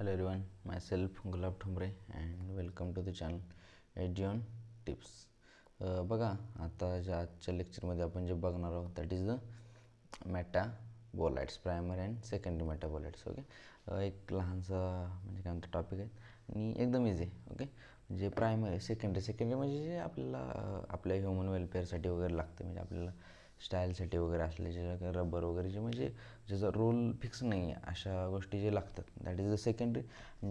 Hello everyone, myself Gulab Thumbre and welcome to the channel Edgeon Tips. बघा आता आजच्या लेक्चरमध्ये आपण जे बघणार आहोत that is the metabolites, primary and secondary metabolites. Okay, एक लहानसा म्हणजे काय म्हणतात टॉपिक आहे आणि एकदम इझी आहे. ओके, म्हणजे प्रायमरी सेकंडरी म्हणजे जे आपल्याला आपल्या ह्युमन वेलफेअरसाठी वगैरे लागते, म्हणजे आपल्याला स्टाईलसाठी वगैरे असले जे रबर वगैरे जे म्हणजे ज्याचा रोल फिक्स नाही आहे अशा गोष्टी जे लागतात दॅट इज द सेकंडरी.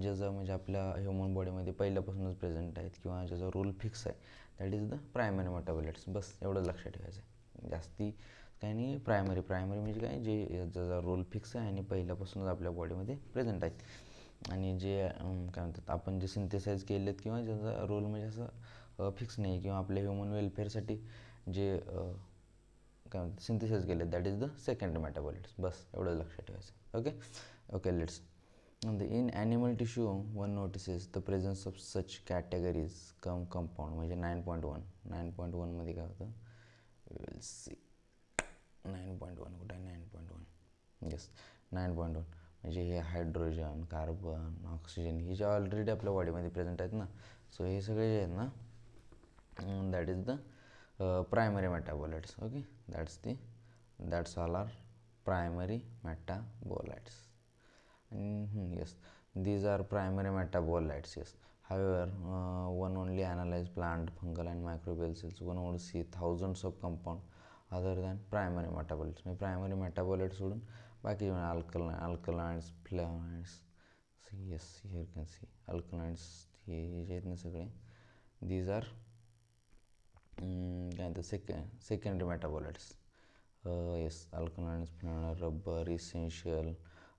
ज्याचं म्हणजे आपल्या ह्युमन बॉडीमध्ये पहिल्यापासूनच प्रेझेंट आहेत किंवा ज्याचा रोल फिक्स आहे that is the primary metabolites. बस एवढंच लक्षात ठेवायचं आहे, जास्ती काही नाही. प्रायमरी म्हणजे काय, जे ज्याचा रोल फिक्स आहे आणि पहिल्यापासूनच आपल्या बॉडीमध्ये प्रेझेंट आहेत आणि जे काय म्हणतात आपण जे सिंथेसाइज केलेत किंवा ज्याचा रोल म्हणजे असं फिक्स नाही किंवा आपल्या ह्युमन वेलफेअरसाठी जे काय म्हणतात सिंथेसाइज केले that is the secondary metabolites. बस एवढं लक्षात ठेवायचं. Okay, let's. In animal tissue one notices the presence of such categories compound. म्हणजे 9.1मध्ये काय होतं, विल सी 9.1 कुठे आहे, 9.1 येस 9.1 म्हणजे हे हायड्रोजन, कार्बन, ऑक्सिजन हे जे ऑलरेडी आपल्या बॉडीमध्ये प्रेझेंट आहेत ना, सो हे सगळे जे आहेत ना that is the primary metabolites. Okay, that's all are primary metabolites. Yes, these are primary metabolites. Yes, however, one only analyze plant, fungal and microbial cells, one would see thousands of compound other than primary metabolites. म्हणजे primary metabolites सोडून बाकी alkalides, flavonoids. Yes, here you can see alkalides हे जे आहेत ना सगळे, these are the secondary metabolites. Yes, alkaloids, rubber, essential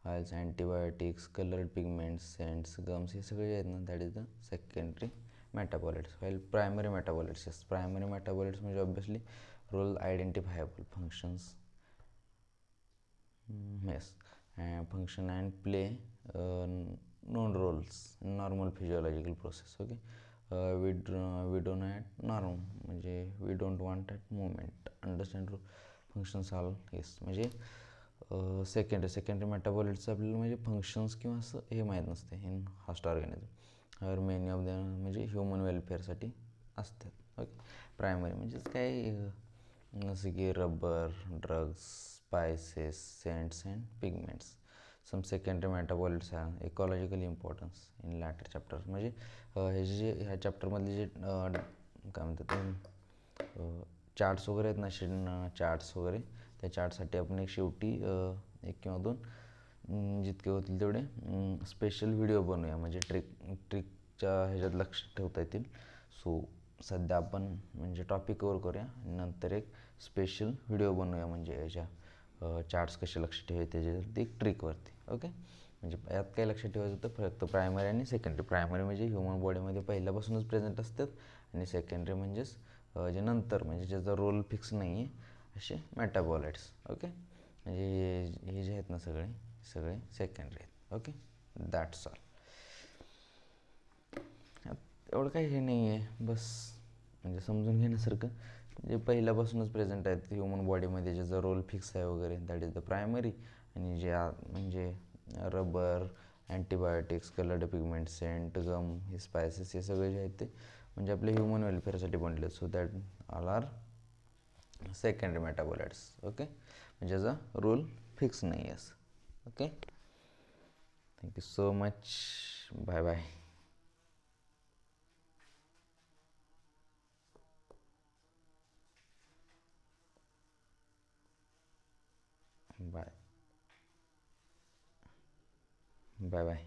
oils, antibiotics, colored pigments, scents, gums हे सगळे आहेत ना that is the secondary metabolites. While primary metabolites, yes primary metabolites म्हणजे obviously role identifiable functions. Yes, function and play known roles in normal physiological process. Okay, we do not norm म्हणजे we don't want at movement. Understand functions all. yes म्हणजे secondary मेटाबॉलिट्सचं आपल्याला म्हणजे functions किंवा असं हे माहीत नसते इन होस्ट ऑर्गॅनिझम. हर मेनी ऑफ देम म्हणजे ह्युमन वेलफेअरसाठी असतात. ओके, प्रायमरी म्हणजेच काय जसं की rubber, drugs, spices, scents and pigments. Some secondary metabolites आहे ecological importance in later chapter. म्हणजे हे जे ह्या चॅप्टरमधले जे काय म्हणतात चार्ट्स वगैरे आहेत ना, चार्ट्स वगैरे, त्या चार्टसाठी आपण एक शेवटी एक किंवा दोन जितके होतील तेवढे स्पेशल व्हिडिओ बनवूया, म्हणजे ट्रिकच्या ह्याच्यात लक्ष ठेवता येतील. सो सध्या आपण म्हणजे टॉपिक कवर करूया आणि नंतर एक स्पेशल व्हिडिओ बनवूया म्हणजे याच्या चार्ट्स कसे लक्ष ठेवायचे त्याच्यावरती एक ट्रिकवरती. ओके, म्हणजे यात काय लक्षात ठेवायचं होतं फक्त प्रायमरी आणि सेकंडरी. प्रायमरी म्हणजे ह्युमन बॉडीमध्ये पहिल्यापासूनच प्रेझेंट असतात आणि सेकंडरी म्हणजेच जे नंतर म्हणजे ज्याचा रोल फिक्स नाही आहे असे मेटाबॉलाइट्स. ओके, म्हणजे हे जे आहेत ना सगळे सेकंडरी आहेत. Okay, that's all. एवढं काही हे नाही आहे, बस म्हणजे समजून घेण्यासारखं. जे पहिल्यापासूनच प्रेझेंट आहेत ह्युमन बॉडीमध्ये ज्याचा रोल फिक्स आहे वगैरे दॅट इज द प्रायमरी. आणि जे म्हणजे rubber, antibiotics, coloured pigment, scent, gum, हे स्पायसेस हे सगळे जे आहेत ते म्हणजे आपल्या ह्युमन वेलफेअरसाठी बनले. So that all are secondary metabolites. Okay, म्हणजे ज्याचा रोल फिक्स नाही आहे असं. Okay, thank you so much, bye bye. Bye bye.